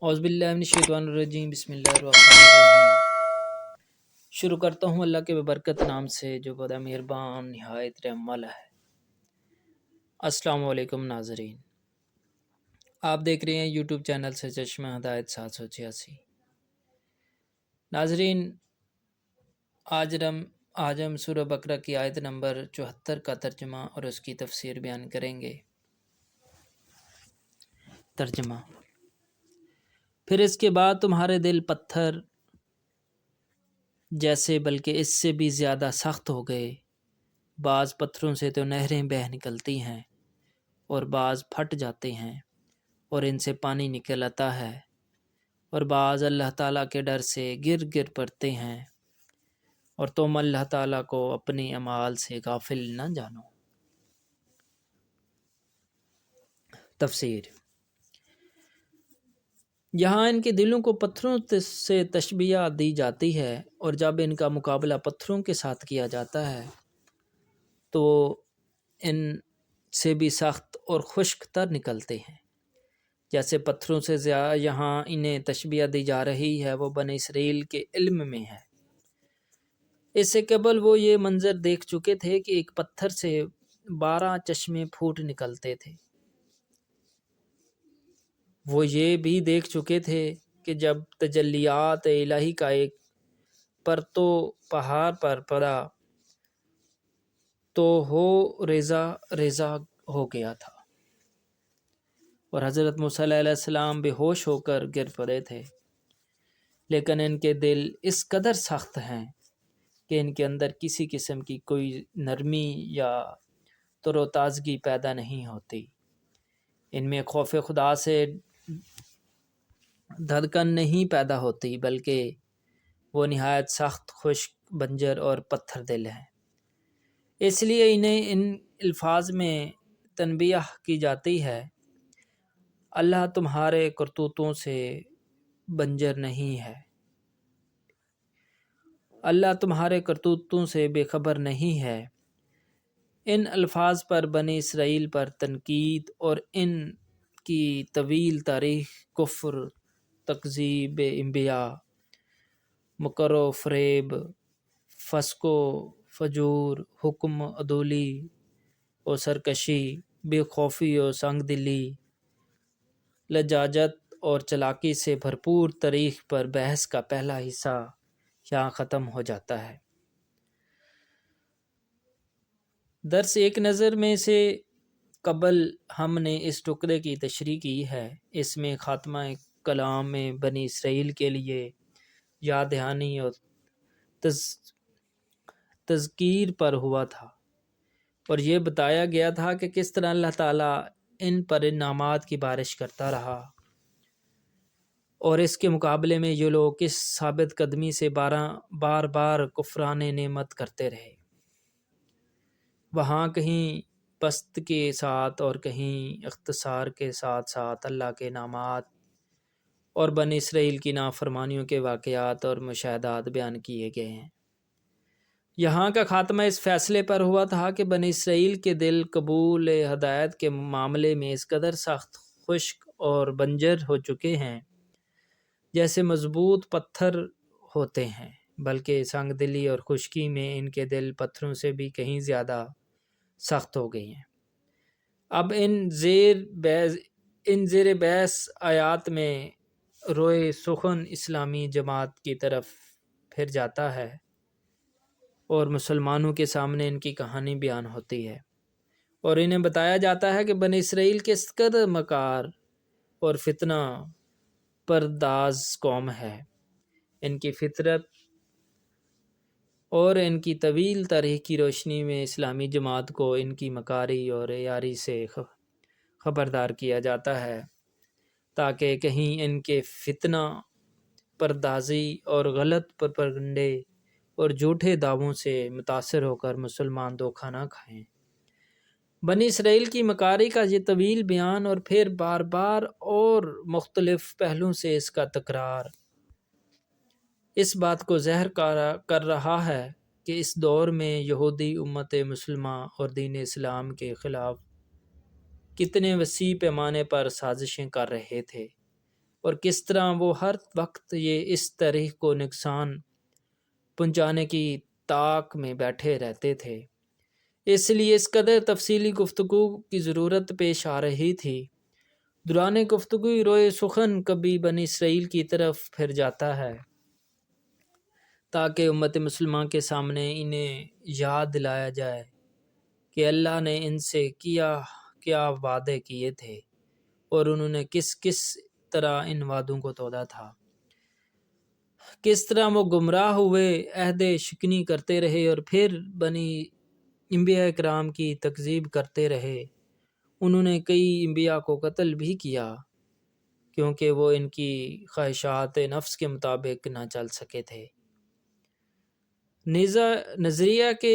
اعوذ باللہ من الشیطان الرجیم بسم اللہ الرحمن الرحیم۔ شروع کرتا ہوں اللہ کے ببرکت نام سے جو بڑا مہربان نہایت رحم والا ہے۔ السلام علیکم ناظرین، آپ دیکھ رہے ہیں یوٹیوب چینل سے چشمہ ہدایت 786۔ ناظرین، آج ہم سورہ بقرہ کی آیت نمبر 74 کا ترجمہ اور اس کی تفسیر بیان کریں گے۔ ترجمہ: پھر اس کے بعد تمہارے دل پتھر جیسے بلکہ اس سے بھی زیادہ سخت ہو گئے۔ بعض پتھروں سے تو نہریں بہہ نکلتی ہیں اور بعض پھٹ جاتے ہیں اور ان سے پانی نکل آتا ہے، اور بعض اللہ تعالیٰ کے ڈر سے گر گر پڑتے ہیں، اور تم اللہ تعالیٰ کو اپنے اعمال سے غافل نہ جانو۔ تفسیر: یہاں ان کے دلوں کو پتھروں سے تشبیہ دی جاتی ہے، اور جب ان کا مقابلہ پتھروں کے ساتھ کیا جاتا ہے تو ان سے بھی سخت اور خشک تر نکلتے ہیں۔ جیسے پتھروں سے یہاں انہیں تشبیہ دی جا رہی ہے وہ بنی اسرائیل کے علم میں ہے۔ اس سے قبل وہ یہ منظر دیکھ چکے تھے کہ ایک پتھر سے 12 چشمے پھوٹ نکلتے تھے۔ وہ یہ بھی دیکھ چکے تھے کہ جب تجلیات الہی کا ایک پرتو پہاڑ پر پڑا تو وہ ریزہ ریزہ ہو گیا تھا، اور حضرت موسیٰ علیہ السلام بے ہوش ہو کر گر پڑے تھے۔ لیکن ان کے دل اس قدر سخت ہیں کہ ان کے اندر کسی قسم کی کوئی نرمی یا تر و تازگی پیدا نہیں ہوتی۔ ان میں خوف خدا سے دھڑکن نہیں پیدا ہوتی، بلکہ وہ نہایت سخت، خشک، بنجر اور پتھر دل ہیں۔ اس لیے انہیں ان الفاظ میں تنبیہ کی جاتی ہے: اللہ تمہارے کرتوتوں سے بنجر نہیں ہے، اللہ تمہارے کرتوتوں سے بے خبر نہیں ہے۔ ان الفاظ پر بنی اسرائیل پر تنقید اور ان کی طویل تاریخ کفر، تکذیب انبیاء، مکر و فریب، فسق و فجور، حکم عدولی و سرکشی، بے خوفی و سنگ دلی، لجاجت اور چالاکی سے بھرپور تاریخ پر بحث کا پہلا حصہ یہاں ختم ہو جاتا ہے۔ درس ایک نظر میں سے قبل ہم نے اس ٹکڑے کی تشریح کی ہے۔ اس میں خاتمہ کلام میں بنی اسرائیل کے لیے یاد دہانی اور تذکیر پر ہوا تھا، اور یہ بتایا گیا تھا کہ کس طرح اللہ تعالیٰ ان پر انعامات کی بارش کرتا رہا، اور اس کے مقابلے میں یہ لوگ کس ثابت قدمی سے بار بار کفران نعمت کرتے رہے۔ وہاں کہیں پست کے ساتھ اور کہیں اختصار کے ساتھ ساتھ اللہ کے انعامات اور بنی اسرائیل کی نافرمانیوں کے واقعات اور مشاہدات بیان کیے گئے ہیں۔ یہاں کا خاتمہ اس فیصلے پر ہوا تھا کہ بنی اسرائیل کے دل قبول ہدایت کے معاملے میں اس قدر سخت، خشک اور بنجر ہو چکے ہیں جیسے مضبوط پتھر ہوتے ہیں، بلکہ سنگ دلی اور خشکی میں ان کے دل پتھروں سے بھی کہیں زیادہ سخت ہو گئی ہیں۔ اب ان زیر بحث آیات میں روئے سخن اسلامی جماعت کی طرف پھر جاتا ہے اور مسلمانوں کے سامنے ان کی کہانی بیان ہوتی ہے، اور انہیں بتایا جاتا ہے کہ بنی اسرائیل کس قدر مکار اور فتنہ پرداز قوم ہے۔ ان کی فطرت اور ان کی طویل تاریخ کی روشنی میں اسلامی جماعت کو ان کی مکاری اور عیاری سے خبردار کیا جاتا ہے تاکہ کہیں ان کے فتنہ پردازی اور غلط پروپیگنڈے اور جھوٹے دعووں سے متاثر ہو کر مسلمان دھوکہ نہ کھائیں۔ بنی اسرائیل کی مکاری کا یہ طویل بیان اور پھر بار بار اور مختلف پہلوؤں سے اس کا تکرار اس بات کو ظاہر کر رہا ہے کہ اس دور میں یہودی امت مسلمہ اور دین اسلام کے خلاف کتنے وسیع پیمانے پر سازشیں کر رہے تھے، اور کس طرح وہ ہر وقت یہ اس طرح کو نقصان پہنچانے کی طاق میں بیٹھے رہتے تھے۔ اس لیے اس قدر تفصیلی گفتگو کی ضرورت پیش آ رہی تھی۔ دوران گفتگو روئے سخن کبھی بنی اسرائیل کی طرف پھر جاتا ہے تاکہ امت مسلمہ کے سامنے انہیں یاد دلایا جائے کہ اللہ نے ان سے کیا وعدے کیے تھے اور انہوں نے کس طرح ان وعدوں کو توڑا تھا، کس طرح وہ گمراہ ہوئے، عہد شکنی کرتے رہے اور پھر بنی انبیاء کرام کی تکذیب کرتے رہے۔ انہوں نے کئی انبیاء کو قتل بھی کیا کیونکہ وہ ان کی خواہشات نفس کے مطابق نہ چل سکے تھے۔ نظریہ کہ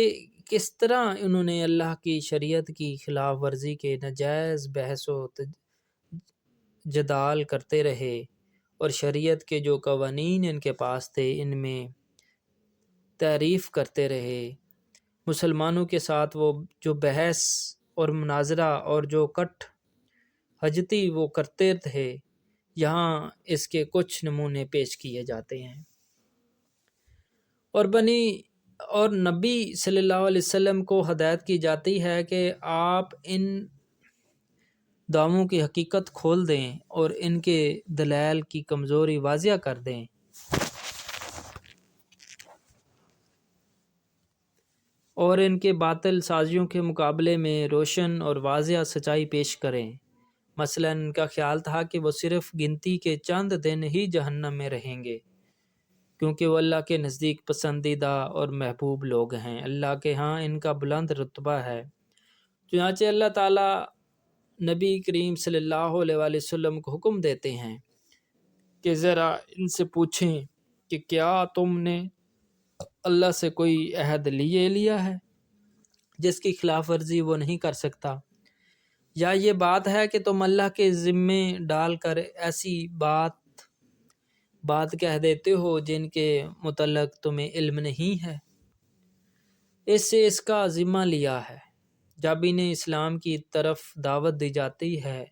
کس طرح انہوں نے اللہ کی شریعت کی خلاف ورزی کے ناجائز بحث و جدال کرتے رہے اور شریعت کے جو قوانین ان کے پاس تھے ان میں تعریف کرتے رہے۔ مسلمانوں کے ساتھ وہ جو بحث اور مناظرہ اور جو کٹ حجتی وہ کرتے تھے، یہاں اس کے کچھ نمونے پیش کیے جاتے ہیں۔ اور نبی صلی اللہ علیہ وسلم کو ہدایت کی جاتی ہے کہ آپ ان دعووں کی حقیقت کھول دیں اور ان کے دلائل کی کمزوری واضح کر دیں، اور ان کے باطل سازیوں کے مقابلے میں روشن اور واضح سچائی پیش کریں۔ مثلا ان کا خیال تھا کہ وہ صرف گنتی کے چند دن ہی جہنم میں رہیں گے کیونکہ وہ اللہ کے نزدیک پسندیدہ اور محبوب لوگ ہیں، اللہ کے ہاں ان کا بلند رتبہ ہے۔ چنانچہ اللہ تعالیٰ نبی کریم صلی اللہ علیہ وآلہ وسلم کو حکم دیتے ہیں کہ ذرا ان سے پوچھیں کہ کیا تم نے اللہ سے کوئی عہد لیا ہے جس کی خلاف ورزی وہ نہیں کر سکتا، یا یہ بات ہے کہ تم اللہ کے ذمے ڈال کر ایسی بات کہہ دیتے ہو جن کے متعلق تمہیں علم نہیں ہے۔ اس سے اس کا ذمہ لیا ہے۔ جب انہیں اسلام کی طرف دعوت دی جاتی ہے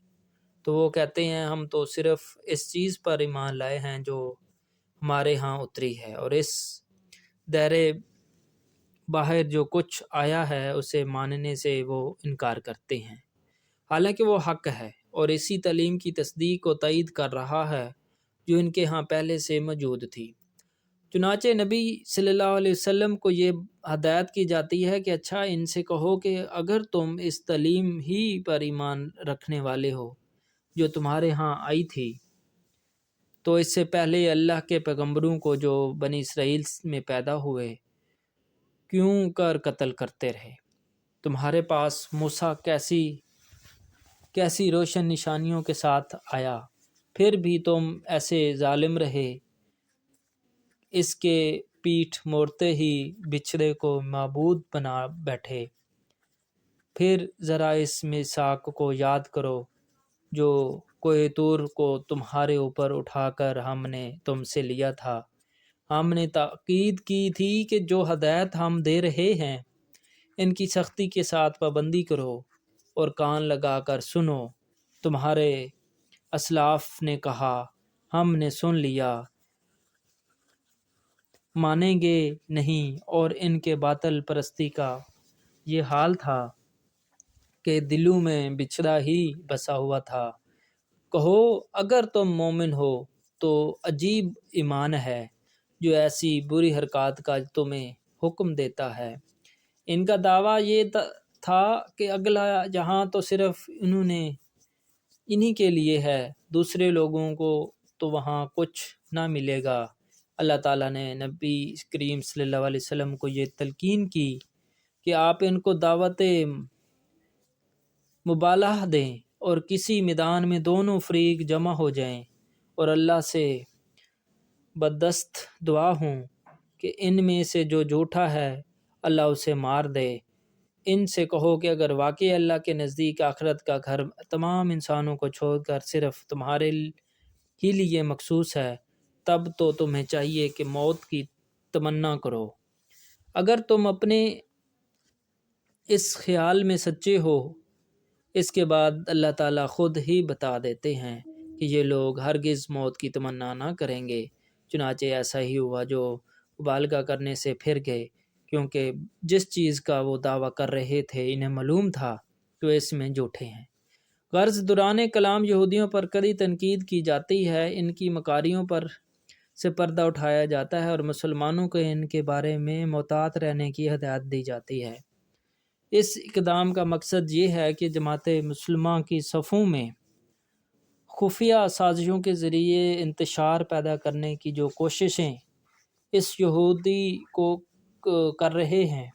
تو وہ کہتے ہیں ہم تو صرف اس چیز پر ایمان لائے ہیں جو ہمارے ہاں اتری ہے، اور اس دائرے باہر جو کچھ آیا ہے اسے ماننے سے وہ انکار کرتے ہیں، حالانکہ وہ حق ہے اور اسی تعلیم کی تصدیق و تائید کر رہا ہے جو ان کے ہاں پہلے سے موجود تھی۔ چنانچہ نبی صلی اللہ علیہ وسلم کو یہ ہدایت کی جاتی ہے کہ اچھا ان سے کہو کہ اگر تم اس تعلیم ہی پر ایمان رکھنے والے ہو جو تمہارے ہاں آئی تھی تو اس سے پہلے اللہ کے پیغمبروں کو جو بنی اسرائیل میں پیدا ہوئے کیوں کر قتل کرتے رہے؟ تمہارے پاس موسیٰ کیسی روشن نشانیوں کے ساتھ آیا، پھر بھی تم ایسے ظالم رہے، اس کے پیٹھ موڑتے ہی بچھڑے کو معبود بنا بیٹھے۔ پھر ذرا اس میثاق کو یاد کرو جو کوہ طور کو تمہارے اوپر اٹھا کر ہم نے تم سے لیا تھا۔ ہم نے تاکید کی تھی کہ جو ہدایت ہم دے رہے ہیں ان کی سختی کے ساتھ پابندی کرو اور کان لگا کر سنو۔ تمہارے اسلاف نے کہا ہم نے سن لیا، مانیں گے نہیں، اور ان کے باطل پرستی کا یہ حال تھا کہ دلوں میں بچھڑا ہی بسا ہوا تھا۔ کہو اگر تم مومن ہو تو عجیب ایمان ہے جو ایسی بری حرکات کا تمہیں حکم دیتا ہے۔ ان کا دعویٰ یہ تھا کہ اگلا جہاں تو صرف انہی کے لیے ہے، دوسرے لوگوں کو تو وہاں کچھ نہ ملے گا۔ اللہ تعالیٰ نے نبی کریم صلی اللہ علیہ وسلم کو یہ تلقین کی کہ آپ ان کو دعوت مبالغہ دیں اور کسی میدان میں دونوں فریق جمع ہو جائیں اور اللہ سے بدست دعا ہوں کہ ان میں سے جو جھوٹا ہے اللہ اسے مار دے۔ ان سے کہو کہ اگر واقعی اللہ کے نزدیک آخرت کا گھر تمام انسانوں کو چھوڑ کر صرف تمہارے ہی لیے مخصوص ہے تب تو تمہیں چاہیے کہ موت کی تمنا کرو۔ اگر تم اپنے اس خیال میں سچے ہو، اس کے بعد اللہ تعالیٰ خود ہی بتا دیتے ہیں کہ یہ لوگ ہرگز موت کی تمنا نہ کریں گے۔ چنانچہ ایسا ہی ہوا، جو مبالغہ کرنے سے پھر گئے، کیونکہ جس چیز کا وہ دعویٰ کر رہے تھے انہیں معلوم تھا کہ وہ اس میں جھوٹے ہیں۔ غرض دوران کلام یہودیوں پر کڑی تنقید کی جاتی ہے، ان کی مکاریوں پر سے پردہ اٹھایا جاتا ہے اور مسلمانوں کو ان کے بارے میں محتاط رہنے کی ہدایت دی جاتی ہے۔ اس اقدام کا مقصد یہ ہے کہ جماعت مسلمہ کی صفوں میں خفیہ سازشوں کے ذریعے انتشار پیدا کرنے کی جو کوششیں اس یہودی کو کر رہے ہیں،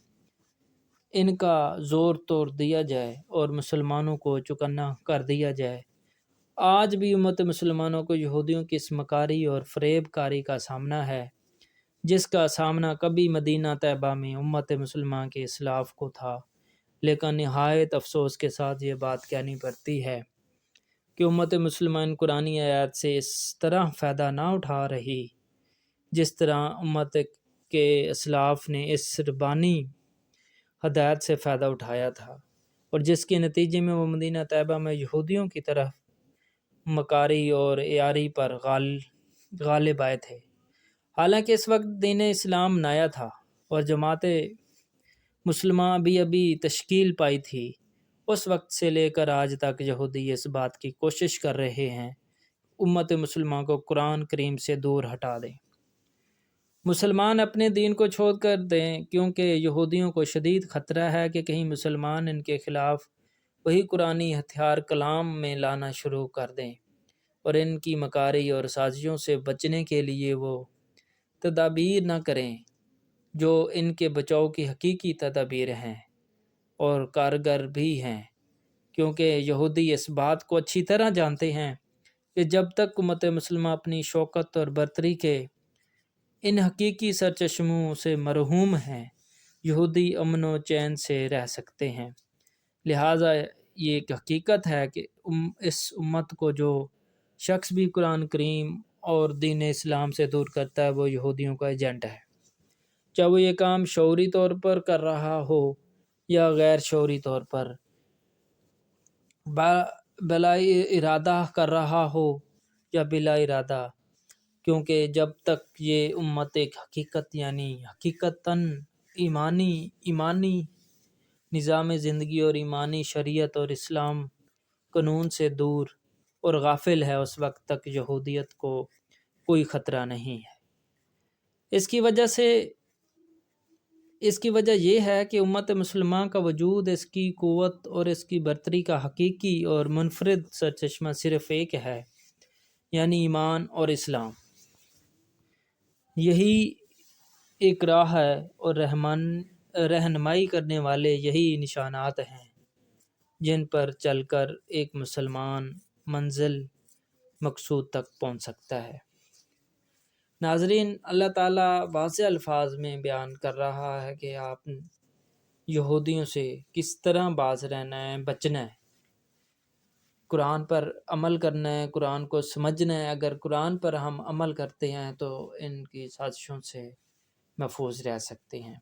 ان کا زور توڑ دیا جائے اور مسلمانوں کو چکنا کر دیا جائے۔ آج بھی امت مسلمانوں کو یہودیوں کی اس مکاری اور فریب کاری کا سامنا ہے، جس کا سامنا کبھی مدینہ طیبہ میں امت مسلمہ کے اسلاف کو تھا، لیکن نہایت افسوس کے ساتھ یہ بات کہنی پڑتی ہے کہ امت مسلمہ ان قرآنی آیات سے اس طرح فائدہ نہ اٹھا رہی جس طرح امت کے اسلاف نے اس ربانی ہدایت سے فائدہ اٹھایا تھا، اور جس کے نتیجے میں وہ مدینہ طیبہ میں یہودیوں کی طرف مکاری اور عیاری پر غالب آئے تھے۔ حالانکہ اس وقت دین اسلام نایا تھا اور جماعت مسلمہ ابھی تشکیل پائی تھی، اس وقت سے لے کر آج تک یہودی اس بات کی کوشش کر رہے ہیں امت مسلمہ کو قرآن کریم سے دور ہٹا دیں، مسلمان اپنے دین کو چھوڑ کر دیں، کیونکہ یہودیوں کو شدید خطرہ ہے کہ کہیں مسلمان ان کے خلاف وہی قرآنی ہتھیار کلام میں لانا شروع کر دیں اور ان کی مکاری اور سازشوں سے بچنے کے لیے وہ تدابیر نہ کریں جو ان کے بچاؤ کی حقیقی تدابیر ہیں اور کارگر بھی ہیں، کیونکہ یہودی اس بات کو اچھی طرح جانتے ہیں کہ جب تک امت مسلمہ اپنی شوکت اور برتری کے ان حقیقی سرچشموں سے مرحوم ہیں، یہودی امن و چین سے رہ سکتے ہیں۔ لہٰذا یہ ایک حقیقت ہے کہ اس امت کو جو شخص بھی قرآن کریم اور دین اسلام سے دور کرتا ہے وہ یہودیوں کا ایجنٹ ہے، چاہے وہ یہ کام شعوری طور پر کر رہا ہو یا غیر شعوری طور پر بلا ارادہ کر رہا ہو یا بلا ارادہ، کیونکہ جب تک یہ امت ایک حقیقت یعنی حقیقتاً ایمانی نظام زندگی اور ایمانی شریعت اور اسلام قانون سے دور اور غافل ہے، اس وقت تک یہودیت کو کوئی خطرہ نہیں ہے۔ اس کی وجہ یہ ہے کہ امت مسلمہ کا وجود، اس کی قوت اور اس کی برتری کا حقیقی اور منفرد سرچشمہ صرف ایک ہے، یعنی ایمان اور اسلام۔ یہی ایک راہ ہے اور رہنمائی کرنے والے یہی نشانات ہیں جن پر چل کر ایک مسلمان منزل مقصود تک پہنچ سکتا ہے۔ ناظرین، اللہ تعالیٰ واضح الفاظ میں بیان کر رہا ہے کہ آپ یہودیوں سے کس طرح باز رہنا ہے، بچنا ہے، قرآن پر عمل کرنا ہے، قرآن کو سمجھنا ہے۔ اگر قرآن پر ہم عمل کرتے ہیں تو ان کی سازشوں سے محفوظ رہ سکتے ہیں۔